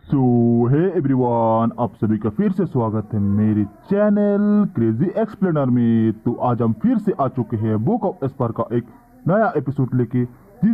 सो hey everyone, आप सभी का फिर से स्वागत है मेरे चैनल क्रेजी एक्सप्लेनर में। तो आज हम फिर से आ चुके हैं बुक ऑफ एस्पर का एक नया एपिसोड लेके।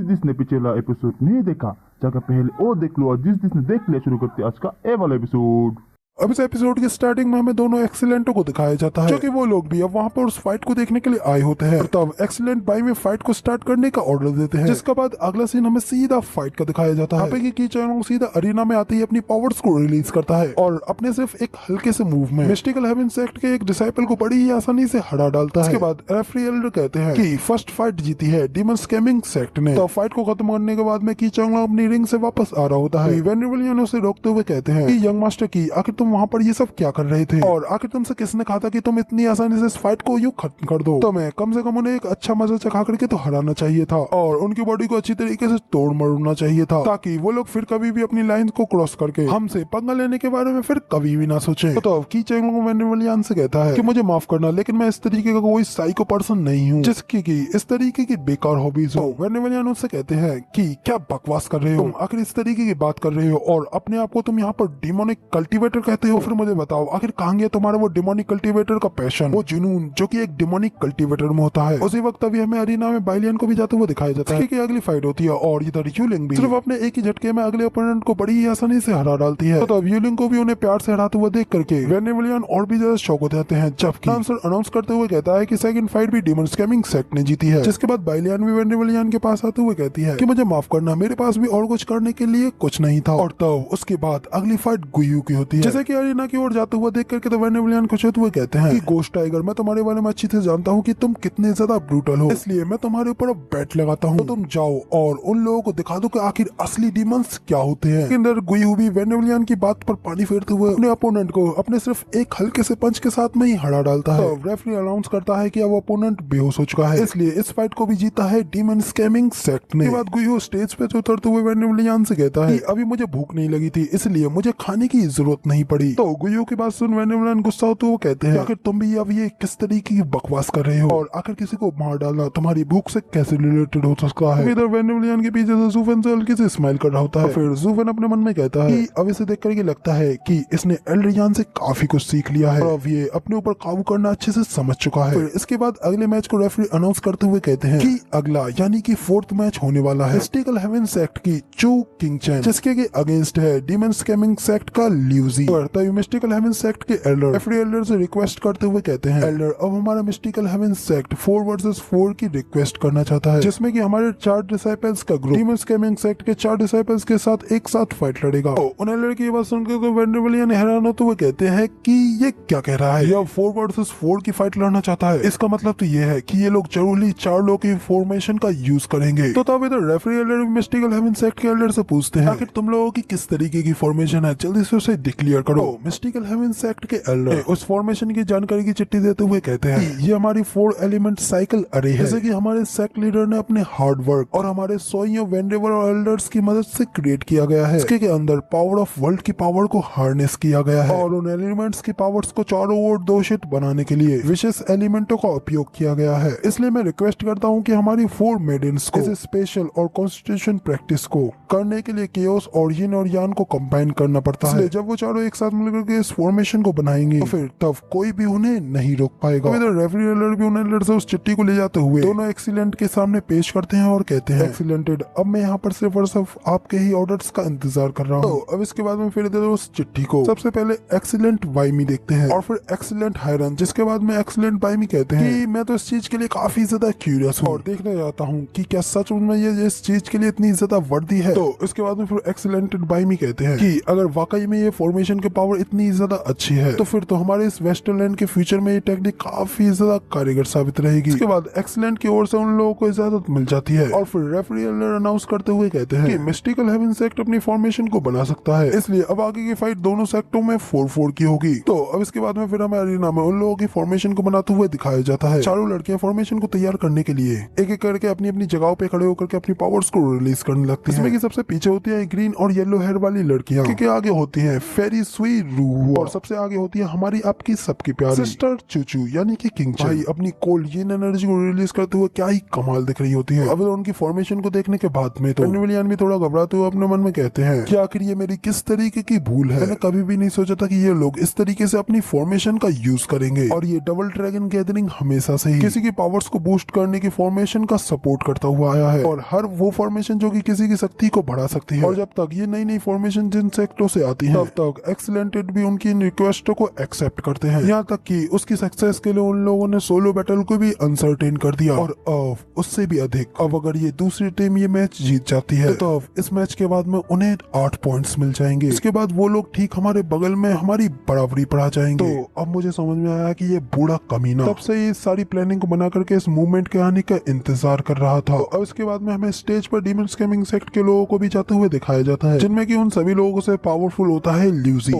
जिसने पिछला एपिसोड नहीं देखा जाकर पहले वो देख लो, और जिसने देख लिया शुरू करते आज का ए वाला एपिसोड। अब इस एपिसोड के स्टार्टिंग में हमें दोनों एक्सीलेंटों को दिखाया जाता है, जो कि वो लोग भी अब वहाँ पर उस फाइट को देखने के लिए आए होते हैं। तब एक्सीलेंट बाई में फाइट को स्टार्ट करने का ऑर्डर देते हैं, जिसके बाद अगला सीन हमें सीधा फाइट का दिखाया जाता है। यहाँ पे की चैनल सीधा अरीना में आते ही अपनी पावर्स को रिलीज करता है और अपने सिर्फ एक हल्के से मूव में मिस्टिकल हेवन सेक्ट के एक डिसाइपल को बड़ी ही आसानी से हरा डालता है। इसके बाद रेफरी एल्डर कहते हैं कि फर्स्ट फाइट जीती है डीमन स्कैमिंग सेक्ट ने। तो फाइट को खत्म करने के बाद में की चैनल अपनी रिंग से वापस आ रहा होता है। वेनरेबलियन उसे रोकते हुए कहते हैं कि यंग मास्टर की आखिर तुम वहाँ पर ये सब क्या कर रहे थे, और आखिर तुमसे किसने कहा था कि तुम इतनी आसानी से इस फाइट को यूं खत्म कर दो। तो मैं कम से कम उन्हें एक अच्छा मजा चखा करके तो हराना चाहिए था, और उनकी बॉडी को अच्छी तरीके से तोड़ मरोड़ना चाहिए था, ताकि वो लोग फिर कभी भी अपनी लाइन को क्रॉस करके हमसे पंगा लेने के बारे में फिर कभी भी ना सोचे। तो की चैंग वेनरेबलियन से कहता है कि मुझे माफ करना, लेकिन मैं इस तरीके का कोई साइको पर्सन नहीं हूँ जिसकी की इस तरीके की बेकार हॉबीज हो। वेनरेबलियन उससे कहते हैं कि क्या बकवास कर रहे हो तुम, आखिर इस तरीके की बात कर रहे हो और अपने आप को तुम यहाँ पर डिमोनिक कल्टीवेटर कहते हो। फिर मुझे बताओ आखिर कहाँ गया तुम्हारा वो डिमोनिक कल्टीवेटर का पैशन, वो जुनून जो कि एक डिमोनिक कल्टीवेटर में होता है। उसी वक्त अभी हमें अरीना में बाइलियन को भी जाते हुए दिखाया जाता है कि अगली फाइट होती है, और इधर यूलिंग भी सिर्फ अपने एक ही झटके में अगले ओपोनेंट को बड़ी ही आसानी से हरा डालती है। तो यूलिंग को भी उन्हें प्यार से हराते हुए देख करके वेनरेबलियन और भी ज्यादा शौक हो जाते हैं, जबकि आंसर अनाउंस करते हुए कहता है कि सेकंड फाइट भी डीमन स्कैमिंग सेक्ट ने जीती है। जिसके बाद बाइलियन भी वेनरेबलियन के पास आते हुए कहती है कि मुझे माफ करना, मेरे पास भी और कुछ करने के लिए कुछ नहीं था। और तब उसके बाद अगली फाइट गुयू की होती है। जैसे कि अरीना की ओर जाते हुए देख करके तो वेनरेबलियन खुश होते हुए कहते हैं कि गोस्ट टाइगर, मैं तुम्हारे बारे में अच्छी से जानता हूँ कि तुम कितने ज्यादा ब्रूटल हो, इसलिए मैं तुम्हारे ऊपर अब बैट लगाता हूँ। तो तुम जाओ और उन लोगों को दिखा दो कि आखिर असली डीमंस क्या होते हैं। अंदर गुयू भी वेनरेबलियन की बात पर पानी फेरते हुए अपने अपोनेंट को अपने सिर्फ एक हल्के से पंच के साथ में ही हरा डालता है। तो रेफरी अनाउंस करता है कि अब अपोनेंट बेहोश हो चुका है, इसलिए इस फाइट को भी जीता है डीमन स्कैमिंग सेक्ट ने। बाद गुयू स्टेज पे उतरते हुए वेनरेबलियन से कहता है कि अभी मुझे भूख नहीं लगी थी, इसलिए मुझे खाने की जरूरत नहीं पड़ी। तो गुयू की बात सुन वेनरेबलियन गुस्सा होते हुए कहते हैं आखिर तुम भी अब ये किस तरीके की बकवास कर रहे हो, और आखिर किसी को मार डालना तुम्हारी भूख से कैसे रिलेटेड हो सकता है। इधर वेनरेबलियन के पीछे से जूफन से हल्के से स्माइल कर रहा होता है। फिर जूफन अपने मन में कहता है कि अब इसे देख करके लगता है कि इसने एल्ड्रियान से काफी कुछ सीख लिया है और अब ये अपने ऊपर काबू करना अच्छे से समझ चुका है। फिर इसके बाद अगले मैच को रेफरी अनाउंस करते हुए कहते हैं कि अगला यानी कि फोर्थ मैच होने वाला है मिस्टिकल हेवन सेक्ट की चू किंग चैन, जिसके के अगेंस्ट है डीमन स्कैमिंग सेक्ट का ल्यूजी। तभी मिस्टिकल हेवन सेक्ट के एल्डर रेफरी एल्डर से रिक्वेस्ट करते हुए कहते हैं एल्डर, अब हमारा मिस्टिकल हेवन सेक्ट 4 वर्सेस 4 की रिक्वेस्ट करना चाहता है, जिसमें कि हमारे 4 डिसाइपल्स का ग्रुप डीमन स्कैमिंग सेक्ट के 4 डिसाइपल्स के साथ एक साथ फाइट लड़ेगा। तो उन एल्डर की बात सुनकर तो वेनरेबलियन हैरान होते हुए कहते हैं कि ये क्या कह रहा है, यह 4 वर्सेस 4 की फाइट लड़ना चाहता है, इसका मतलब तो ये है कि ये लोग जरूरी 4 लोगों की फॉर्मेशन का यूज करेंगे। तो तब इधर referee elder mystical heaven sect के एल्डर से पूछते हैं आखिर तुम लोगों की किस तरीके की फॉर्मेशन है, जल्दी से उसे डिक्लेयर करो। मिस्टिकल हेवन सेक्ट के एल्डर उस फॉर्मेशन की जानकारी की चिट्ठी देते हुए कहते हैं कि ये हमारी 4 एलिमेंट साइकिल अरे है, जैसे कि हमारे सेक्ट लीडर ने अपने हार्ड वर्क और हमारे सोइयों वेंडेवर और एल्डर्स की मदद से क्रिएट किया गया है। इसके अंदर पावर ऑफ वर्ल्ड की पावर को हार्नेस किया गया है, और उन एलिमेंट्स की पावर्स को चारों ओर दोषित बनाने के लिए विशेष एलिमेंटों का उपयोग किया गया है। इसलिए मैं रिक्वेस्ट करता हूँ कि हमारी 4 मेडन्स को इस स्पेशल और कॉन्स्टिट्यूशन प्रैक्टिस को करने के लिए केओस और यिन और यान को कंबाइन करना पड़ता है। जब वो चारों एक साथ मिलकर के इस फॉर्मेशन को बनाएंगे तो फिर तब कोई भी उन्हें नहीं रोक पाएगा। इधर रेफरी एल्डर भी उन एल्डर से उस चिट्ठी को ले जाते हुए दोनों एक्सीलेंट के सामने पेश करते हैं और कहते हैं एक्सीलेंटेड, अब मैं यहाँ पर सिर्फ और सिर्फ आपके ही ऑर्डर्स का इंतजार कर रहा हूँ। तो अब इसके बाद में फिर इधर उस चिट्ठी को सबसे पहले एक्सीलेंट वाइमी देखते हैं और फिर एक्सीलेंट हायरन, जिसके बाद में एक्सीलेंट वाइमी कहते हैं कि मैं तो इस चीज के लिए काफी ज्यादा क्यूरियस हूँ और देखना चाहता हूँ कि क्या सच में ये इस चीज के लिए इतनी ज्यादा वर्दी है। तो इसके बाद में फिर एक्सीलेंटेड वाइमी कहते हैं कि अगर वाकई में ये फॉर्मेशन की पावर इतनी ज्यादा अच्छी है तो फिर तो हमारे इस वेस्टरलैंड के फ्यूचर में ये टेक्निक काफी ज्यादा कारगर साबित रहेगी। इसके बाद एक्सीलेंट की ओर से उन लोगों को इजाजत मिल जाती है और फिर रेफरी एल्डर अनाउंस करते हुए कहते हैं कि मिस्टिकल हेवन सेक्ट अपनी फॉर्मेशन को बना सकता है, इसलिए अब आगे की फाइट दोनों सेक्टों में 4-4 की होगी। तो अब इसके बाद में फिर हमें अरीना में उन लोगों की फॉर्मेशन को बनाते हुए दिखाया जाता है। चारों लड़कियां फॉर्मेशन को तैयार करने के लिए एक एक करके अपनी अपनी जगहों पे खड़े होकर के अपनी पावर्स को रिलीज करने लगती है। इसमें की सबसे पीछे होती है ग्रीन और येलो हेयर वाली लड़कियां, के आगे होती है फेरी सुई रू और सबसे आगे होती है हमारी आपकी सबकी प्यारी सिस्टर चूचू यानी कि किंग भाई अपनी कोल्ड यिन एनर्जी को रिलीज करते हुए क्या ही कमाल दिख रही होती है। अब उनकी फॉर्मेशन को देखने के बाद में तो एनिमलियन भी थोड़ा घबराते हुए अपने मन में कहते हैं कि आखिर ये मेरी किस तरीके की भूल है। मैंने कभी भी नहीं सोचा था कि ये लोग इस तरीके से अपनी फॉर्मेशन का यूज करेंगे और ये डबल ड्रैगन गैदरिंग हमेशा से ही किसी की पावर्स को बूस्ट करने की फॉर्मेशन का सपोर्ट करता हुआ आया है और हर वो फॉर्मेशन जो कि किसी की शक्ति को बढ़ा सकती है। और जब तक ये नई नई फॉर्मेशन जिन सेक्टरों से आती है तब तक एक्सीलेंटेड भी उनकी रिक्वेस्टों को एक्सेप्ट करते हैं, यहाँ तक कि उसकी सक्सेस के लिए उन लोगों ने सोलो बैटल को भी अनसर्टेन कर दिया। और अब उससे भी अधिक अब अगर ये दूसरी टीम ये मैच जीत जाती है तो अब इस मैच के बाद में उन्हें 8 पॉइंट्स मिल जाएंगे। इसके बाद वो लोग ठीक हमारे बगल में हमारी बराबरी पढ़ा जाएंगे। तो अब मुझे समझ में आया कि ये बूढ़ा कमीना तब से ये सारी प्लानिंग को बना करके इस मूवमेंट के आने का इंतजार कर रहा था। अब इसके बाद में हमें स्टेज पर डीमन स्कैमिंग सेक्ट के लोगों को भी जाते हुए दिखाया जाता है, जिनमें कि उन सभी लोगों से पावरफुल होता है ल्यूजी।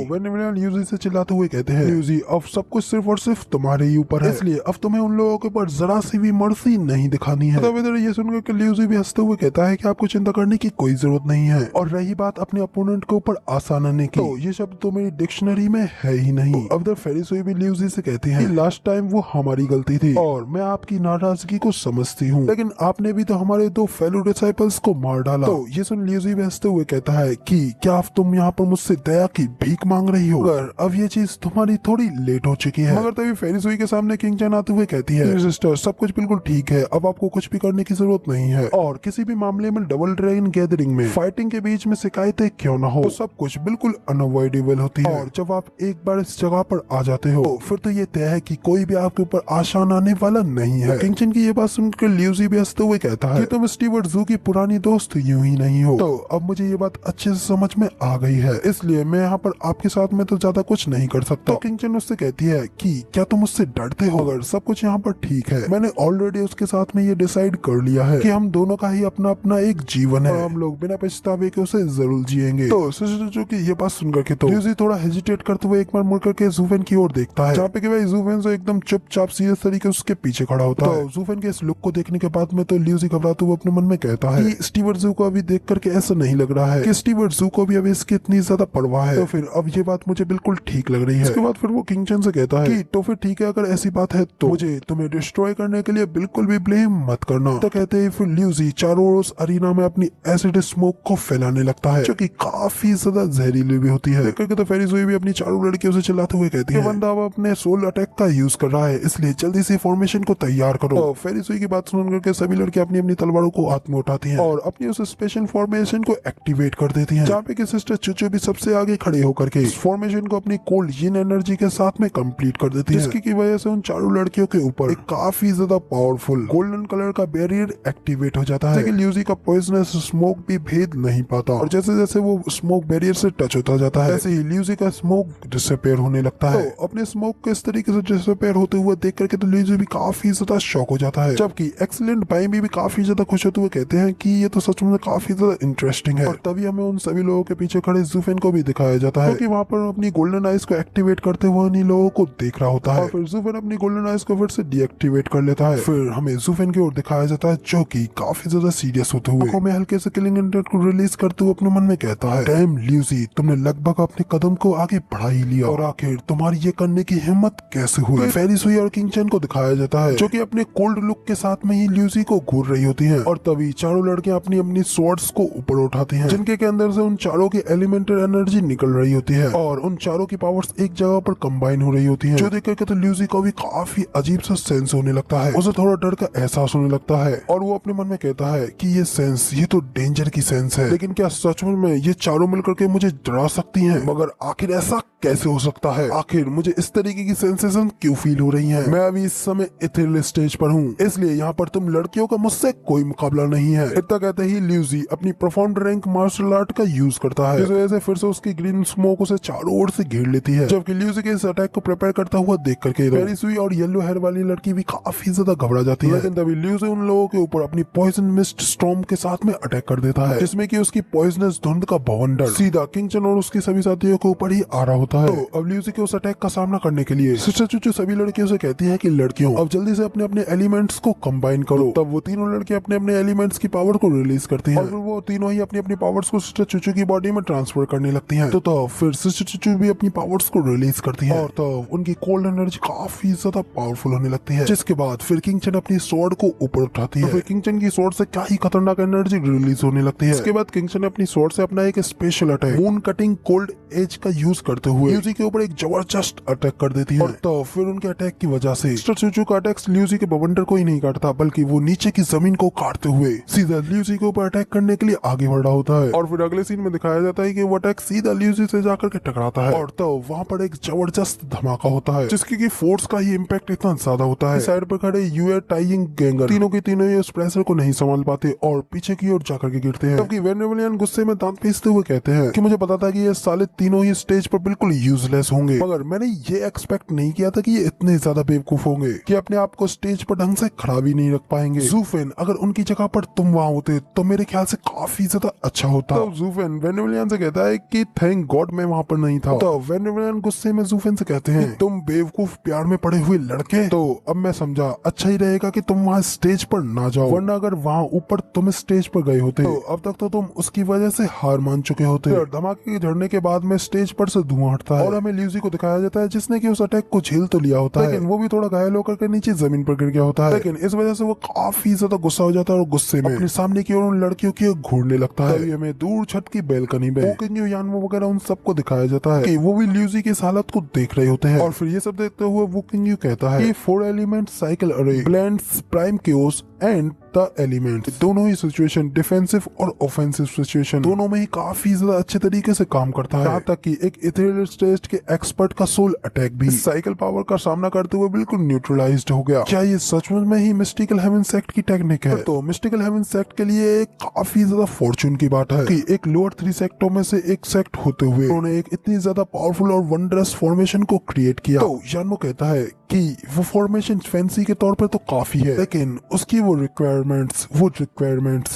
ल्यूजी से चिल्लाते हुए कहते हैं, ल्यूजी अब सब कुछ सिर्फ और सिर्फ तुम्हारे ही ऊपर है, इसलिए अब तुम्हें उन लोगों के ऊपर जरा सी भी मर्सी नहीं दिखानी है। तब इधर ये सुनकर के ल्यूजी भी हंसते हुए कहता है कि आपको चिंता करने की कोई जरूरत नहीं है। और रही बात अपने अपोनेंट के ऊपर आसान आने की, तो ये शब्द तो मेरी डिक्शनरी में है ही नहीं। अब इधर फेरिसोई भी ल्यूजी से कहती है कि लास्ट टाइम वो हमारी गलती थी और मैं आपकी नाराजगी को समझती हूँ, लेकिन आपने भी तो हमारे 2 फेलो डिसाइपल्स को मार डाला। तो ये सुन ल्यूजी भी हंसते हुए कहता है कि क्या तुम यहाँ पर मुझसे दया की भीख मांग रही हो? मगर अब ये चीज तुम्हारी थोड़ी लेट हो चुकी है। मगर तभी फेरिसोई के सामने किंग चैन आते हुए कहती है, सिस्टर सब कुछ बिल्कुल ठीक है, अब आपको कुछ भी करने की जरूरत नहीं है और किसी भी मामले में डबल ड्रैगन गैदरिंग में फाइटिंग के बीच में शिकायतें क्यों ना हो, तो सब कुछ बिल्कुल अनअवॉइडेबल होती है। और जब आप एक बार इस जगह पर आ जाते हो तो फिर तो ये तय है कि कोई भी आपके ऊपर आसान आने वाला नहीं है। किंग चैन की ये बात सुनकर ल्यूजी भी हंसते हुए कहता है कि तुम स्टीवर्ट जू की पुरानी दोस्त यूं ही नहीं हो। तो अब मुझे ये बात अच्छे से समझ में आ गई है, इसलिए मैं यहाँ पर आपके साथ में तो ज्यादा कुछ नहीं कर सकता। तो किंग चैन उससे कहती है कि क्या तुम उससे डरते हो? अगर सब कुछ यहाँ पर ठीक है, मैंने ऑलरेडी उसके साथ में ये डिसाइड कर लिया है कि हम दोनों का ही अपना अपना एक जीवन है और हम लोग बिना पछतावे के उसे जरूर जिएंगे। तो सिस्टर की ये बात सुनकर के तो ल्यूजी थोड़ा हेजिटेट करते हुए एक बार मुड़ करके जूफेन की ओर देखता है, जहाँ पे कि भाई जूफेन से एकदम चुपचाप सीरियस तरीके से उसके पीछे खड़ा होता है। तो जूफेन के इस लुक को देखने के बाद में तो ल्यूजी घबराते हुए अपने मन में कहता है कि स्टीवर्ट जू को अभी देख करके ऐसा नहीं लग रहा है कि स्टीवर्ट जू को भी अभी इसकी इतनी ज्यादा परवाह है। तो फिर अब ये बात मुझे बिल्कुल ठीक लग रही है। इसके बाद फिर वो किंग चैन से कहता है कि तो फिर ठीक है, अगर ऐसी बात है तो मुझे तुम्हें डिस्ट्रॉय करने के लिए बिल्कुल भी ब्लेम मत करना। तो कहते हैं फिर ल्यूजी चारों ओर उस अरीना में अपनी एसिड स्मोक को फैलाने लगता है, जो कि काफी ज्यादा जहरीली भी होती है। करके तो फेरिसोई भी अपनी चारों लड़कियों से चिल्लाते हुए कहती है, बंदा अब अपने सोल अटैक का यूज कर रहा है, इसलिए जल्दी से फॉर्मेशन को तैयार करो। तो फेरिसोई की बात सुन करके सभी लड़कियां अपनी अपनी तलवारों को हाथ में उठाती हैं और अपनी उस स्पेशल फॉर्मेशन को एक्टिवेट कर देती हैं, जहाँ पे कि सिस्टर चुचू भी सबसे आगे खड़े होकर के इस फॉर्मेशन को अपनी कोल्ड यिन एनर्जी के साथ में कंप्लीट कर देती है, जिसकी वजह से उन चारों लड़कियों के ऊपर एक काफी ज्यादा पावरफुल गोल्डन कलर का बैरियर एक्टिवेट हो जाता है, लेकिन ल्यूजी का पॉइजनस स्मोक भी भेद नहीं पाता। और जैसे जैसे वो स्मोक बैरियर से टच होता जाता है, ऐसे ही ल्यूजी का स्मोक डिसअपीयर होने लगता है। तो अपने स्मोक को इस तरीके से डिसअपीयर होते हुए देख करके तो ल्यूजी भी काफी ज्यादा शॉक हो जाता है, जबकि एक्सीलेंट भाई भी काफी ज्यादा खुश होते हुए कहते हैं कि ये तो सच में काफी ज्यादा इंटरेस्टिंग है। और तभी हमें उन सभी लोगों के पीछे खड़े जूफेन को भी दिखाया जाता है, क्योंकि वहाँ पर अपनी गोल्डन आइज को एक्टिवेट करते हुए उन्हीं लोगों को देख रहा होता है। और फिर जूफेन अपनी गोल्डन आइज को फिर से डीएक्टिवेट कर लेता है। फिर हमें जूफेन की ओर दिखाया जाता है, जो कि काफी ज्यादा सीरियस होते हुए आंखों में हल्के से किलिंग इंटेंट को रिलीज करते हुए अपने मन में कहता है, डैम ल्यूजी, तुमने लगभग अपने कदम को आगे बढ़ा ही लिया, और आखिर तुम्हारी ये करने की हिम्मत कैसे हुई? फेरिसोई और किंग चैन को दिखाया जाता है, जो कि अपने कोल्ड लुक के साथ में ही ल्यूजी को घूर रही होती हैं। और तभी चारों लड़कियां अपनी अपनी स्वॉर्ड्स को ऊपर उठाती हैं, जिनके के अंदर से उन चारों की एलिमेंटल एनर्जी निकल रही होती है और उन चारों की पावर्स एक जगह पर कंबाइन हो रही होती हैं, जो देख करके तो ल्यूजी को भी काफी अजीब सा सेंस होने लगता है। उसे थोड़ा डर का एहसास होने लगता है और वो अपने मन में कहता है कि ये सेंस, ये तो डेंजर की सेंस है, लेकिन क्या सच में ये चारों मिलकर के मुझे डरा सकती हैं? मगर आखिर ऐसा कैसे हो सकता है? आखिर मुझे इस तरीके की सेंसेशन क्यों फील हो रही हैं? मैं अभी इस समय इथेरियल स्टेज पर हूँ, इसलिए यहाँ पर तुम लड़कियों का मुझसे कोई मुकाबला नहीं है। इतना कहते ही ल्यूजी अपनी प्रोफाउंड रैंक मार्शल आर्ट का यूज करता है, जिस वजह से फिर से उसकी ग्रीन स्मोक उसे चारों ओर से घेर लेती है। जबकि ल्यूजी के इस अटैक को प्रिपेयर करता हुआ देख करके फेरिसोई और येलो हेयर वाली लड़की भी काफी ज्यादा घबरा जाती है, लेकिन तभी ल्यूजी उन लोगों के ऊपर अपनी पॉइजन मिस्ट स्टॉर्म के साथ में अटैक कर देता है, जिसमें कि उसकी पॉइजनस धुंध का बवंडर सीधा किंग चैन और उसके सभी साथियों के ऊपर ही आ रहा होता होता है। तो अब ल्यूसी के उस अटैक का सामना करने के लिए सिस्टर चूचू सभी लड़कियों से कहती है कि लड़कियों अब जल्दी से अपने अपने एलिमेंट्स को कंबाइन करो। तब वो तीनों लड़के अपने अपने एलिमेंट्स की पावर को रिलीज करती हैं और फिर वो तीनों ही अपनी अपनी पावर्स को सिस्टर चूचू की बॉडी में ट्रांसफर करने लगती हैं। तो फिर सिस्टर चूचू भी अपनी पावर्स को रिलीज करती है और तो उनकी कोल्ड एनर्जी काफी ज्यादा पावरफुल होने लगती है। जिसके बाद फिर किंग चन अपनी स्वॉर्ड को ऊपर उठाती है। फिर किंग चन की स्वॉर्ड से क्या ही खतरनाक एनर्जी रिलीज होने लगती है। इसके बाद किंग चन अपनी स्वॉर्ड से अपना एक special attack moon cutting cold edge का यूज करते हुए ल्यूसी के ऊपर एक जबरदस्त अटैक कर देती है। और तो फिर उनके अटैक की वजह से सिस्टर चूचू का अटैक ल्यूसी के बवंडर को ही नहीं काटता बल्कि वो नीचे की जमीन को काटते हुए सीधा ल्यूसी के ऊपर अटैक करने के लिए आगे बढ़ रहा होता है। और फिर अगले सीन में दिखाया जाता है कि वो अटैक सीधा ल्यूसी से जाकर के टकराता है और तो वहाँ पर एक जबरदस्त धमाका होता है जिसकी की फोर्स का ही इम्पैक्ट इतना ज्यादा होता है। साइड पर खड़े यूए टाइइंग गैंगर तीनों के तीनों ही उस प्रेशर को नहीं संभाल पाते और पीछे की ओर जाकर के गिरते हैं। जबकि वेनेवलियन गुस्से में दांत पीसते हुए कहते हैं कि मुझे पता था कि ये साले तीनों ही स्टेज पर बिल्कुल यूजलेस होंगे, मगर मैंने ये एक्सपेक्ट नहीं किया था कि ये इतने ज्यादा बेवकूफ होंगे कि अपने आप को स्टेज पर ढंग से खड़ा भी नहीं रख पाएंगे। ज़ूफ़ेन अगर उनकी जगह पर तुम वहाँ होते तो मेरे ख्याल से काफी ज्यादा अच्छा होता। तो ज़ूफ़ेन वेनेवलियन से कहता है कि थैंक गॉड मैं वहाँ पर नहीं था। तो वेनेवलियन गुस्से में ज़ूफ़ेन से कहते हैं तुम बेवकूफ प्यार में पड़े हुए लड़के, तो अब मैं समझा अच्छा ही रहेगा कि तुम वहाँ स्टेज पर ना जाओ, वरना अगर वहाँ ऊपर तुम स्टेज पर गए होते तो अब तक तो तुम उसकी वजह से हार मान चुके होते। और धमाके के झड़ने के बाद में स्टेज पर से धुआं हटता है और हमें ल्यूसी को दिखाया जाता है जिसने कि उस अटैक को झेल तो लिया होता है लेकिन वो भी थोड़ा घायल होकर के नीचे जमीन पर गिर गया होता है। लेकिन इस वजह से वो काफी ज्यादा गुस्सा हो जाता है और गुस्से में अपने सामने की ओर उन लड़कियों की ओर घूरने लगता है। तभी हमें दूर छत की बेलकनी में वोकिंग यानवो वगैरह उन सबको दिखाया जाता है कि वो भी ल्यूसी की इस हालत को देख रहे होते हैं। और फिर ये सब देखते हुए वोकिंग कहता है कि 4 एलिमेंट साइकिल अरे blends prime chaos and the element दोनों ही सिचुएशन डिफेंसिव और ऑफेंसिव सिचुएशन दोनों में ही काफी ज्यादा अच्छे तरीके से काम करता है। यहाँ तक कि एक इथेरियल स्टेज के एक्सपर्ट का सोल अटैक भी साइकिल पावर का सामना करते हुए बिल्कुल न्यूट्रलाइज्ड हो गया। क्या ये सचमुच में ही मिस्टिकल हेवन सेक्ट की टेक्निक है? तो मिस्टिकल हेवन सेक्ट के लिए काफी ज्यादा फॉर्चून की बात है कि एक लोअर 3 सेक्टों में से एक सेक्ट होते हुए उन्होंने एक इतनी ज्यादा पावरफुल और वंडरस फॉर्मेशन को क्रिएट किया। तो यानवो कहता है कि वो फॉर्मेशन फैंसी के तौर पर तो काफी है लेकिन उसकी वो रिक्वायरमेंट्स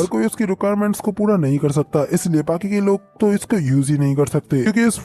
और कोई उसकी रिक्वायरमेंट्स को पूरा नहीं कर सकता, इसलिए बाकी के लोग तो इसको यूज ही नहीं कर सकते क्योंकि इस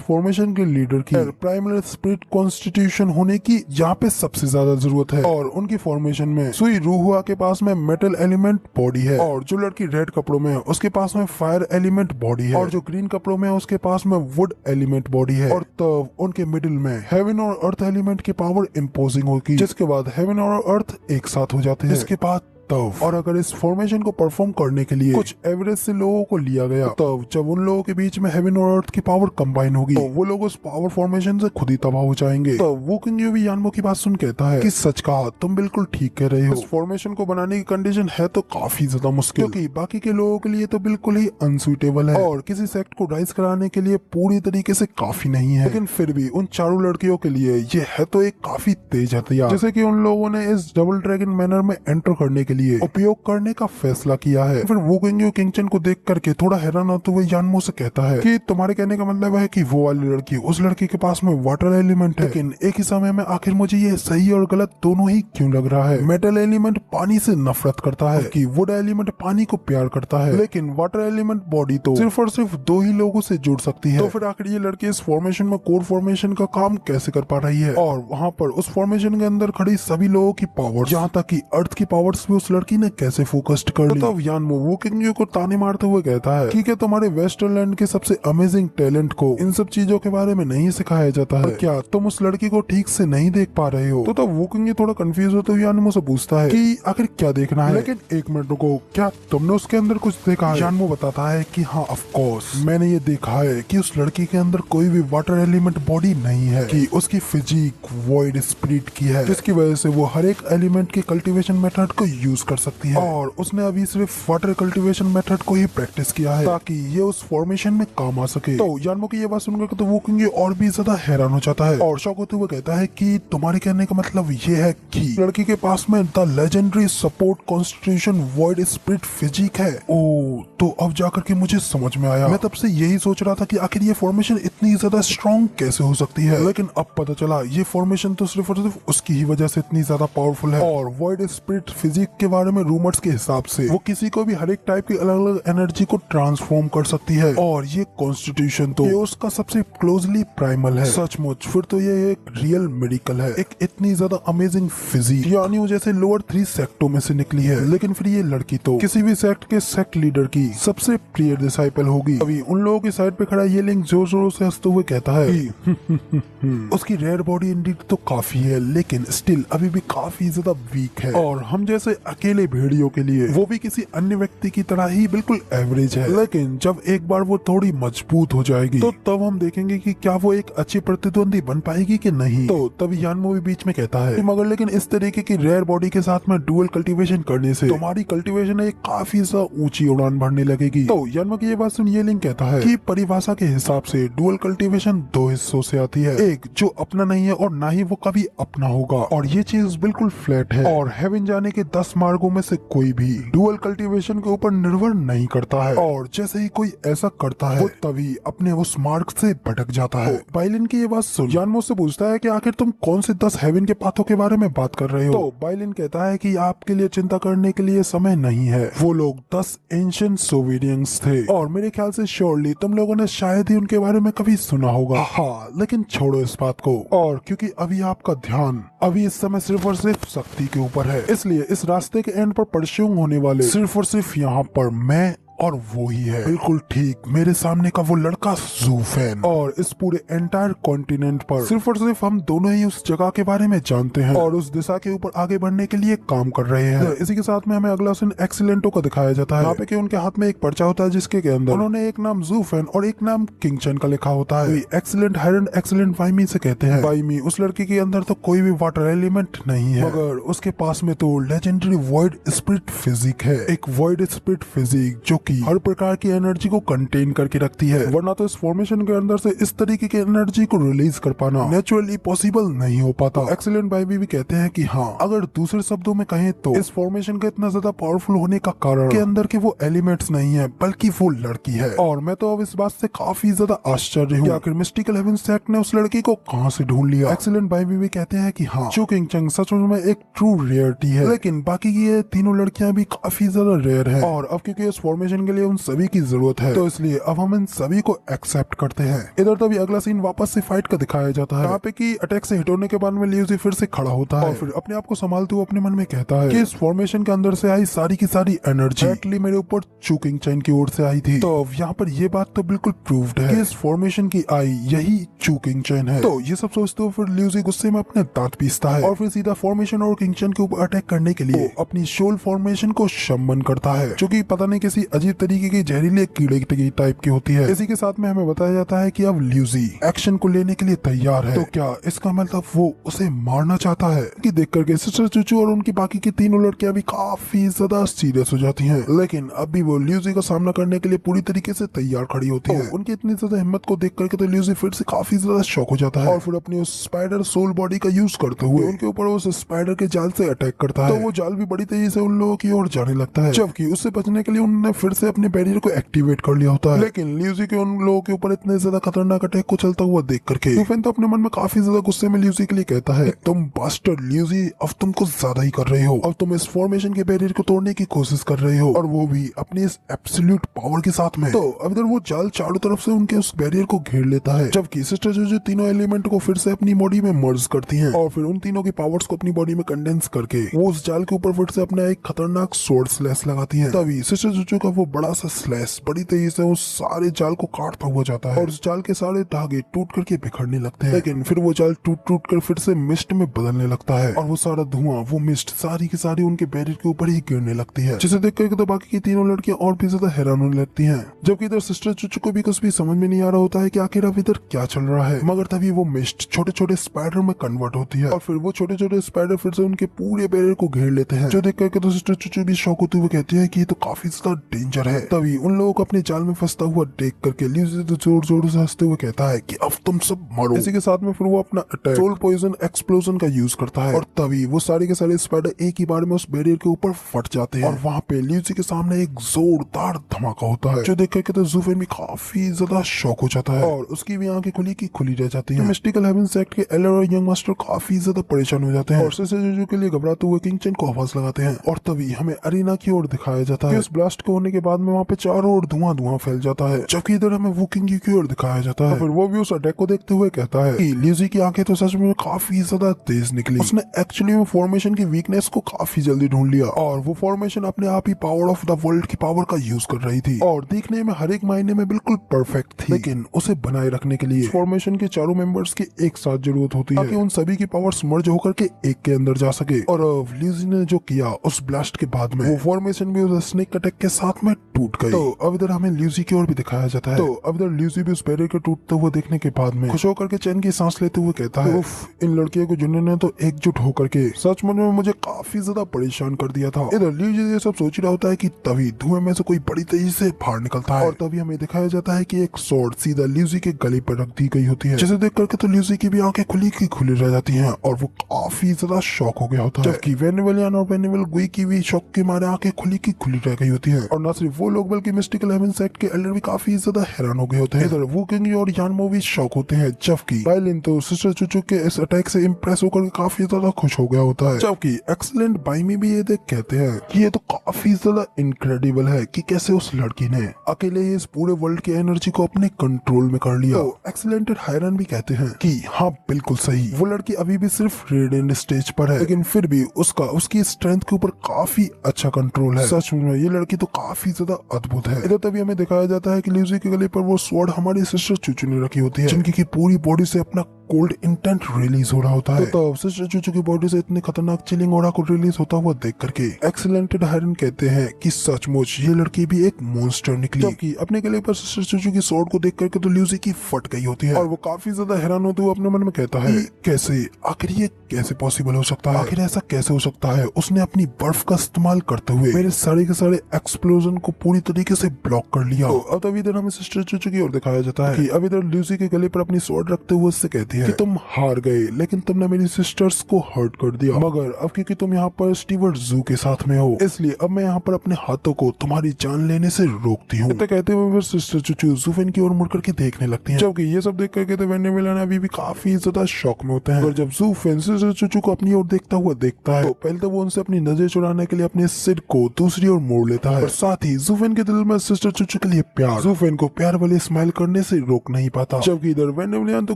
फॉर्मेशन के लीडर की प्राइमरी स्पिरिट कॉन्स्टिट्यूशन होने की यहाँ पे सबसे ज्यादा जरूरत है। और उनकी फॉर्मेशन में सुई रूहुआ के पास में मेटल एलिमेंट बॉडी है और जो लड़की रेड कपड़ों में है उसके पास में फायर एलिमेंट बॉडी है और जो ग्रीन कपड़ों में है उसके पास में वुड एलिमेंट बॉडी है। और तब उनके मिडिल में हेवन और अर्थ एलिमेंट की पावर इम्पोजिंग होगी जिसके बाद हेवन और अर्थ एक साथ हो जाते हैं। इसके बाद तब और अगर इस फॉर्मेशन को परफॉर्म करने के लिए कुछ एवरेज से लोगों को लिया गया तब जब उन लोगों के बीच में हेवन और अर्थ की पावर कंबाइन होगी तो वो लोग उस पावर फॉर्मेशन से खुद ही तबाह हो जाएंगे। तो वोकिंग भी यानवो की बात सुन कहता है कि सच कहा, तुम बिल्कुल ठीक कह रहे हो। इस फॉर्मेशन को बनाने की कंडीशन है तो काफी ज्यादा मुश्किल क्योंकि बाकी के लोगों के लिए तो बिल्कुल ही अनसुइटेबल है और किसी सेक्ट को राइज कराने के लिए पूरी तरीके से काफी नहीं है। लेकिन फिर भी उन चारों लड़कियों के लिए ये है तो एक काफी तेज हथियार जैसे की उन लोगों ने इस डबल ड्रैगन मैनर में एंटर करने के लिए उपयोग करने का फैसला किया है। फिर वोकिंग किंग चन को देख करके थोड़ा हैरान होते हुए यानवो से कहता है कि तुम्हारे कहने का मतलब है कि वो वाली लड़की उस लड़की के पास में वाटर एलिमेंट है, लेकिन एक ही समय में आखिर मुझे ये सही और गलत दोनों ही क्यों लग रहा है? मेटल एलिमेंट पानी से नफरत करता है कि वुड एलिमेंट पानी को प्यार करता है, लेकिन वाटर एलिमेंट बॉडी तो सिर्फ और सिर्फ 2 ही लोगों से जुड़ सकती है। तो फिर आखिर ये लड़की इस फॉर्मेशन में कोर फॉर्मेशन का काम कैसे कर पा रही है? और वहाँ पर उस फॉर्मेशन के अंदर खड़ी सभी लोगों की पावर यहाँ तक कि अर्थ की पावर्स भी उस लड़की ने कैसे फोकस्ड कर ली? तब यानवो वोकिंग को ताने मारते हुए कहता है कि क्या तुम्हारे वेस्टरलैंड के सबसे अमेजिंग टैलेंट को इन सब चीजों के बारे में नहीं सिखाया जाता है? क्या तुम उस लड़की को ठीक से नहीं देख पा रहे हो? तो तब वोकिंग थोड़ा कंफ्यूज होते हुए यानवो से पूछता है कि आखिर क्या देखना है? लेकिन एक मिनट रुको, क्या तुमने उसके अंदर कुछ देखा है? यानवो बताता है कि हाँ ऑफ कोर्स मैंने ये देखा है कि उस लड़की के अंदर कोई भी वाटर एलिमेंट बॉडी नहीं है, कि उसकी फिजिक वॉइड स्पिरिट की है जिसकी वजह से वो हर एक एलिमेंट के कल्टीवेशन मेथड को यूज कर सकती है और उसने अभी सिर्फ वाटर कल्टीवेशन मेथड को ही प्रैक्टिस किया है ताकि ये उस फॉर्मेशन में काम आ सके। तो यानवो की ये बात सुनकर तो वोकिंग और भी ज्यादा हैरान हो जाता है और शौक होते हुए कहता है कि तुम्हारे कहने का मतलब ये है कि लड़की के पास में the legendary support constitution void spirit physique है। ओ तो अब जाकर के मुझे समझ में आया। मैं तब से यही सोच रहा था कि आखिर ये फॉर्मेशन इतनी ज्यादा स्ट्रॉन्ग कैसे हो सकती है, लेकिन अब पता चला ये फॉर्मेशन तो सिर्फ और सिर्फ उसकी ही वजह से इतनी ज्यादा पावरफुल है और वॉइड स्पिरिट फिजिक के के बारे में रूमर्स के हिसाब से वो किसी को भी हर एक टाइप की अलग अलग एनर्जी को ट्रांसफॉर्म कर सकती है, और ये कॉन्स्टिट्यूशन तो उसका सबसे क्लोजली प्राइमल है। सचमुच फिर तो ये एक रियल मेडिकल है, एक इतनी ज्यादा अमेजिंग फिजिक, यानी वो जैसे लोअर 3 सेक्टों में से निकली है। लेकिन फिर ये लड़की तो किसी भी सेक्ट के सेक्ट लीडर की सबसे प्रिय डिसाइपल होगी। अभी उन लोगों की साइड पे खड़ा ये लिंक जोर जोरों से हंसते हुए कहता है कि उसकी रेयर बॉडी इंडीड तो काफी है, लेकिन स्टिल अभी भी काफी ज्यादा वीक है, और हम जैसे अकेले भेड़ियों के लिए वो भी किसी अन्य व्यक्ति की तरह ही बिल्कुल एवरेज है। लेकिन जब एक बार वो थोड़ी मजबूत हो जाएगी तो तब हम देखेंगे कि क्या वो एक अच्छी प्रतिद्वंदी बन पाएगी कि नहीं। तो तभी यानमो भी बीच में कहता है मगर लेकिन इस तरीके की रेयर बॉडी के साथ में डुअल कल्टीवेशन करने से तुम्हारी कल्टीवेशन एक काफी सा ऊंची उड़ान भरने लगेगी। तो यानमो की ये बात सुन ये लिंक कहता है कि परिभाषा के हिसाब से डुअल कल्टीवेशन 2 हिस्सों से आती है, एक जो अपना नहीं है और ना ही वो कभी अपना होगा, और ये चीज बिल्कुल फ्लैट है, और हेवन जाने के 10 मार्गों में से कोई भी डुअल कल्टीवेशन के ऊपर निर्भर नहीं करता है, और जैसे ही कोई ऐसा करता है वो तभी अपने उस मार्ग से भटक जाता है। बाइलिन की ये बात सुन यानमो से पूछता है कि आखिर तुम कौन से 10 हेवन के पाथों के बारे में बात कर रहे हो। तो बाइलिन कहता है कि आपके लिए चिंता करने के लिए समय नहीं है, वो लोग 10 एंशिएंट सोवेरियंस थे, और मेरे ख्याल से श्योरली तुम लोगों ने शायद ही उनके बारे में कभी सुना होगा। हाँ, लेकिन छोड़ो इस बात को, और क्योंकि अभी आपका ध्यान अभी इस समय सिर्फ और सिर्फ शक्ति के ऊपर है, इसलिए इस रास्ते के एंड पर परस्यूम होने वाले सिर्फ और सिर्फ यहाँ पर मैं और वो ही है, बिल्कुल ठीक मेरे सामने का वो लड़का ज़ू फैन, और इस पूरे एंटायर कॉन्टिनेंट पर सिर्फ और सिर्फ हम दोनों ही उस जगह के बारे में जानते हैं और उस दिशा के ऊपर आगे बढ़ने के लिए काम कर रहे हैं। इसी के साथ में हमें अगला सीन एक्सीलेंटो का दिखाया जाता है, यहाँ पे कि उनके हाथ में एक पर्चा होता है जिसके के अंदर उन्होंने एक नाम ज़ू फैन और एक नाम किंग चैन का लिखा होता है। एक्सीलेंट हायरन एक्सीलेंट वाइमी से कहते हैं, वाइमी उस लड़की के अंदर तो कोई भी वाटर एलिमेंट नहीं है, मगर उसके पास में तो लेजेंडरी वॉइड स्पिरिट फिजिक है, एक वॉइड स्पिरिट फिजिक जो की हर प्रकार की एनर्जी को कंटेन करके रखती है, वरना तो इस फॉर्मेशन के अंदर से इस तरीके की एनर्जी को रिलीज कर पाना नेचुरली पॉसिबल नहीं हो पाता। एक्सीलेंट भाई भी कहते हैं कि हाँ, अगर दूसरे शब्दों में कहें तो इस फॉर्मेशन का इतना ज्यादा पावरफुल होने का कारण के अंदर के वो एलिमेंट्स नहीं है बल्कि वो लड़की है, और मैं तो अब इस बात से काफी ज्यादा आश्चर्य हूँ आखिर मिस्टिकल हेवन सेक्ट ने उस लड़की को कहाँ से ढूंढ लिया। एक्सीलेंट भाई भी कहते हैं कि हाँ, चू किंग चंग सचमुच में एक ट्रू रेयरिटी है, लेकिन बाकी की ये तीनों लड़कियां भी काफी ज्यादा रेयर है, और अब क्योंकि इस फॉर्मेशन के लिए उन सभी की जरूरत है तो इसलिए अब हम इन सभी को एक्सेप्ट करते हैं। इधर तभी अगला सीन वापस से फाइट का दिखाया जाता है, यहाँ पे कि अटैक से हिट होने के बाद में लियूजी फिर से खड़ा होता है और फिर अपने आप को संभालते हुए अपने मन में कहता है कि इस फॉर्मेशन के अंदर से आई सारी की सारी एनर्जी डायरेक्टली मेरे ऊपर चू किंग चैन की ओर से आई थी। तो यहाँ पर ये बात तो बिल्कुल प्रूव्ड है कि इस फॉर्मेशन की आई यही चू किंग चैन है। तो ये सब सोचते हुए फिर लियूजी गुस्से में अपने दांत पीसता है और फिर सीधा फॉर्मेशन और किंग चैन के ऊपर अटैक करने के लिए अपनी शोल फॉर्मेशन को शमन करता है, जो कि पता नहीं किसी अजीब तरीके की जहरीले कीड़े की टाइप की होती है। इसी के साथ में हमें बताया जाता है कि अब ल्यूजी एक्शन को लेने के लिए तैयार है। तो क्या इसका मतलब वो उसे मारना चाहता है? कि देख करके सिस्टर चूचू और उनकी बाकी की तीनों लड़कियां भी काफी ज्यादा सीरियस हो जाती हैं, लेकिन अब भी वो ल्यूजी का सामना करने के लिए पूरी तरीके से तैयार खड़ी होती है। उनकी इतनी ज्यादा हिम्मत को देख करके तो ल्यूजी फिर से काफी ज्यादा शॉक हो जाता है और फिर अपनी उस स्पाइडर सोल बॉडी का यूज करते हुए उनके ऊपर उस स्पाइडर के जाल से अटैक करता है। तो वो जाल भी बड़ी तेजी से उन लोगों की ओर जाने लगता है, जबकि उससे बचने के लिए उन्होंने फिर से अपने बैरियर को एक्टिवेट कर लिया होता है। लेकिन ल्यूजी के उन लोगों के ऊपर इतने ज्यादा खतरनाक अटैक को चलता हुआ देख करके यूफेन तो अपने मन में काफी ज्यादा गुस्से में ल्यूजी के लिए कहता है, तुम बास्टर्ड ल्यूजी, अब तुम कुछ ज्यादा ही कर रहे हो। अब तुम इस फॉर्मेशन के बैरियर को तोड़ने की कोशिश कर रहे हो और वो भी अपनी इस एब्सोल्यूट पावर के साथ में। तो अब इधर वो जाल चारों तरफ से उनके उस बैरियर को घेर लेता है, जबकि सिस्टर जो तीनों एलिमेंट को फिर से अपनी बॉडी में मर्ज करती हैं और फिर उन तीनों की पावर्स को अपनी बॉडी में कंडेंस करके वो उस जाल के ऊपर फिर से अपना एक खतरनाक स्वॉर्ड स्लैश लगाती हैं। तभी सिस्टर जुजू का वो बड़ा सा स्लैश बड़ी तेजी से उस सारे जाल को काटता हुआ जाता है और उस जाल के सारे धागे टूट करके बिखरने लगते हैं। लेकिन फिर वो जाल टूट कर फिर से मिस्ट में बदलने लगता है और वो सारा धुआं, वो मिस्ट सारी की सारी उनके बैरियर के ऊपर ही गिरने लगती है, जिसे देख करके तो बाकी की तीनों लड़कियां और भी ज्यादा हैरान होने लगती हैं। जबकि इधर सिस्टर चुचू को भी कुछ भी समझ में नहीं आ रहा होता है कि आखिर अब इधर क्या चल रहा है, मगर तभी वो मिस्ट छोटे छोटे स्पाइडर में कन्वर्ट होती है और फिर वो छोटे छोटे स्पाइडर फिर से उनके पूरे बैरियर को घेर लेते हैं, जो देख करके तो सिस्टर चुचू भी शॉक होते हुए कहती है कि ये तो काफी ज्यादा डेंजर है। तभी उन लोगों को अपने जाल में फंसता हुआ देख करके ल्यूसी तो जोर जोर से हंसते हुए कहता है कि अब तुम सब मरो। इसी के साथ में फिर वो अपना अटैक सोल पॉइजन एक्सप्लोजन का यूज करता है और तभी वो सारे के सारे स्पाइडर एक ही बार में उस बैरियर के ऊपर फट जाते हैं और वहाँ पे ल्यूसी के सामने एक जोरदार धमाका होता है जो देख करके तो ज़ूफेन भी काफी ज्यादा शॉक हो जाता है और उसकी भी आंखें खुली की खुली रह जाती है। मिस्टिकल हेवन सेक्ट के एलर और यंग मास्टर काफी ज्यादा परेशान हो जाते हैं और सिस्टर जुजू के लिए घबराते हुए किंग चेन को आवाज लगाते हैं और तभी हमें अरीना की ओर दिखाया जाता है। उस ब्लास्ट के होने के बाद में वहाँ पे चारों ओर धुआं धुआं फैल जाता है जबकि इधर हमें वो किंग की ओर दिखाया जाता है। फिर वो भी उस अटैक को देखते हुए कहता है कि ल्यूसी की आंखें तो सच में काफी ज्यादा तेज निकली। उसने एक्चुअली में फॉर्मेशन की वीकनेस को काफी जल्दी ढूंढ लिया और वो फॉर्मेशन अपने आप ही पावर ऑफ द वर्ल्ड की पावर का यूज कर रही थी और देखने में हर एक मायने में बिल्कुल परफेक्ट थी, लेकिन उसे बनाए रखने के लिए फॉर्मेशन के चारों मेंबर्स की एक साथ जरूरत होती है ताकि उन सभी की पावर्स मर्ज होकर के एक के अंदर जा सके। और ल्यूसी ने जो किया उस ब्लास्ट के बाद में वो फॉर्मेशन भी उस स्नेक अटैक के साथ में टूट गई। तो अब इधर हमें ल्यूसी की ओर भी दिखाया जाता है। तो अब इधर ल्यूसी भी उस बैरियर को टूटते हुए देखने के बाद में खुश होकर के चैन की सांस लेते हुए कहता है, उफ, इन लड़कियों को जिन्होंने तो एकजुट होकर के सच में मुझे काफी ज्यादा परेशान कर दिया था। इधर ल्यूसी ये सब सोच रहा होता है कि तभी धुएं में से कोई बड़ी तेजी से बाहर निकलता है और तभी हमें दिखाया जाता है कि एक स्वॉर्ड सीधा ल्यूसी के गले पर रख दी गई होती है जिसे देख करके तो ल्यूसी की भी आंखें खुली की खुली रह जाती हैं और वो काफी ज्यादा शॉक हो गया होता है जबकि वेनिवलियन और वेनिवल गुई की भी शॉक के मारे आंखें खुली की खुली रह गई होती है। और न सिर्फ वो लोग बल्कि मिस्टिकल हेवन सेक्ट के एल्डर भी काफी ज्यादा हैरान हो गए होते हैं। इधर वू किंग और यानमो भी शॉक होते हैं जबकि बाइलिन तो सिस्टर चुचू के इस अटैक से इम्प्रेस होकर काफी ज्यादा खुश हो गया होता है जबकि एक्सीलेंट बाइमी भी ये देख कहते हैं कि ये तो काफी ज्यादा इनक्रेडिबल है कि कैसे उस लड़की ने अकेले ही इस पूरे वर्ल्ड की एनर्जी को अपने कंट्रोल में कर लिया। तो एक्सीलेंटेड हायरन भी कहते हैं कि हाँ बिल्कुल सही, वो लड़की अभी भी सिर्फ रेडिएंट स्टेज पर है लेकिन फिर भी उसकी स्ट्रेंथ के ऊपर काफी अच्छा कंट्रोल है। सच में ये लड़की तो काफी ज्यादा अद्भुत है। इधर तभी हमें दिखाया जाता है कि ल्यूसी के गले पर वो स्वॉर्ड हमारी सिस्टर चुचू ने रखी होती है जिनकी की पूरी बॉडी से अपना कोल्ड इंटेंट रिलीज हो रहा होता है। तो सिस्टर चुचू की बॉडी से इतनी खतरनाक चिलिंग ऑरा को रिलीज होता हुआ देख करके एक्सीलेंटेड हायरन कहते हैं कि सचमुच ये लड़की भी एक मॉन्स्टर निकली जबकि अपने गले पर सिस्टर चुचू की स्वॉर्ड को देख करके तो ल्यूसी की फट गई होती है और वो काफी ज्यादा हैरान होते हुए अपने मन में कहता है कैसे, आखिर ये कैसे पॉसिबल हो सकता है, आखिर ऐसा कैसे हो सकता है। उसने अपनी बर्फ का इस्तेमाल करते हुए मेरे सारे के सारे एक्सप्लोजन को पूरी तरीके से ब्लॉक कर लिया। तो अब तभी इधर हमें सिस्टर चुचू की ओर दिखाया जाता है कि अब इधर ल्यूसी के गले पर अपनी स्वॉर्ड रखते हुए उससे कहती है कि तुम हार गए लेकिन तुमने मेरी सिस्टर्स को हर्ट कर दिया, मगर अब क्योंकि तुम यहाँ पर स्टीवर्ट जू के साथ में हो इसलिए अब मैं यहाँ पर अपने हाथों को तुम्हारी जान लेने से रोकती हूँ। कहते हुए फिर सिस्टर चुचू ज़ूफेन की ओर मुड़ करके देखने लगती हैं जबकि ये सब देख करके तो वेनिवलियन अभी भी काफी ज्यादा शॉक में होते हैं। और जब ज़ूफेन सिस्टर चुचू को अपनी ओर देखता हुआ देखता है तो पहले तो वो उनसे अपनी नजर चुराने के लिए अपने सिर को दूसरी ओर मोड़ लेता है और साथ ही ज़ूफेन के दिल में सिस्टर चुचू के लिए प्यार ज़ूफेन को प्यार वाली स्माइल करने से रोक नहीं पाता जबकि इधर वेनिवलियन तो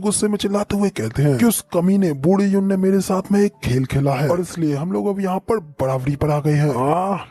गुस्से में चिल्लाते हुए कहते हैं कि उस कमीने बूढ़े यून ने मेरे साथ में एक खेल खेला है और इसलिए हम लोग अब यहाँ पर बराबरी पर आ गए हैं।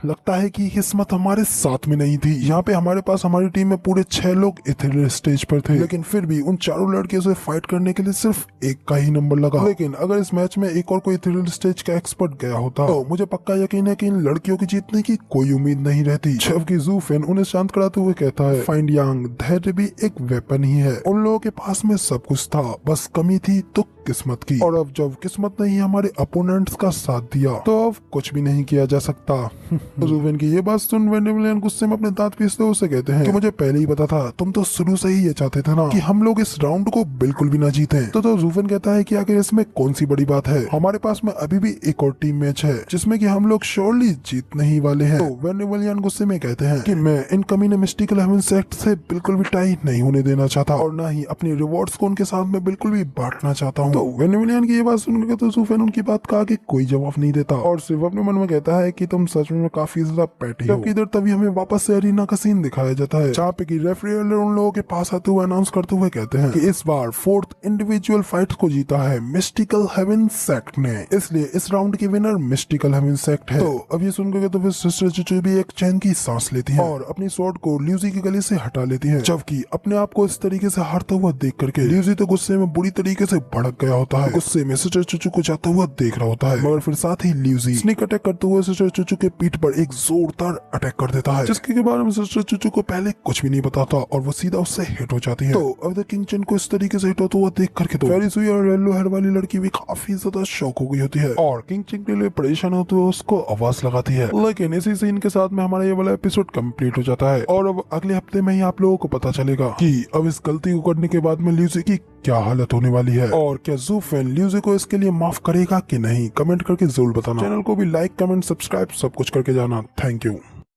लगता है कि किस्मत हमारे साथ में नहीं थी। यहाँ पे हमारे पास हमारी टीम में पूरे 6 लोग इथेरियल स्टेज पर थे लेकिन फिर भी उन चारों लड़कियों से फाइट करने के लिए सिर्फ एक का ही नंबर लगा। लेकिन अगर इस मैच में एक और कोई इथेरियल स्टेज का एक्सपर्ट गया होता तो मुझे पक्का यकीन है कि इन लड़कियों की जीतने की कोई उम्मीद नहीं रहती। जबकि ज़ूफेन उन्हें शांत कराते हुए कहता है, फाइंड यांग, धैर्य भी एक वेपन ही है। उन लोगों के पास में सब कुछ था, बस कमी थी तो किस्मत की, और अब जब किस्मत ने ही हमारे अपोनेंट्स का साथ दिया तो अब कुछ भी नहीं किया जा सकता। ज़ूफेन की ये बात सुन वेनिवलियन गुस्से में अपने दांत पीसते हुए उसे कहते हैं कि मुझे पहले ही पता था, तुम तो शुरू से ही ये चाहते थे ना कि हम लोग इस राउंड को बिल्कुल भी ना जीते। तो ज़ूफेन कहता है कि आखिर इसमें कौन सी बड़ी बात है, हमारे पास में अभी भी एक और टीम मैच है जिसमें कि हम लोग श्योरली जीतने ही वाले हैं। तो वेनिवलियन गुस्से में कहते हैं कि मैं इन कमीने मिस्टिकल हेवन सेक्ट से बिल्कुल भी टाई नहीं होने देना चाहता और ना ही अपने रिवॉर्ड्स को उनके साथ में बिल्कुल भी बांटना चाहता हूँ। तो वेनिवलियन की ये बात सुनकर तो ज़ूफेन उनकी बात का आगे कोई जवाब नहीं देता और सिर्फ अपने मन में कहता है कि तुम सच में काफी ज्यादा पैटी हो। इधर तभी हमें वापस से अरीना का सीन दिखाया जाता है जहाँ पे कि रेफरी उन लोगों के पास आते हुए अनाउंस करते हुए कहते हैं कि इस बार 4th इंडिविजुअल फाइट को जीता है मिस्टिकल हेवन सेक्ट ने, इसलिए इस राउंड की विनर मिस्टिकल हेवन सेक्ट है। तो अब ये सुनकर तो फिर सिस्टर चुचू भी एक चैन की सांस लेती है और अपनी स्वॉर्ड को ल्यूसी के गले से हटा लेती है जबकि अपने आप को इस तरीके से हारता हुआ देख करके ल्यूसी तो गुस्से में बुरी तरीके से भड़क गया होता है। गुस्से में सिस्टर चूचू को जाता हुआ देख रहा होता है, मगर फिर साथ ही ल्यूजी स्नेक अटैक करते हुए सिस्टर चूचू के पीठ पर एक जोरदार अटैक कर देता है, जिसके बारे में सिस्टर चूचू को पहले कुछ भी नहीं पता था और वो सीधा उससे हिट हो जाती है। तो अब द किंग चैन को इस तरीके से हिट होता हुआ देख करके तो फेरी सुई और येलो हेयर वाली लड़की भी काफी ज्यादा शॉक हो गई होती है और किंग चैन के लिए परेशान होते हुए उसको आवाज लगाती है। लेकिन इसी सीन के साथ में हमारा ये वाला एपिसोड कंप्लीट हो जाता है और अब अगले हफ्ते में ही आप लोगों को पता चलेगा कि अब इस गलती को करने के बाद में ल्यूजी की क्या हालत होने वाली है और क्या ज़ू फैन ल्यूजी को इसके लिए माफ करेगा कि नहीं। कमेंट करके जरूर बताना। चैनल को भी लाइक कमेंट सब्सक्राइब सब कुछ करके जाना। Thank you.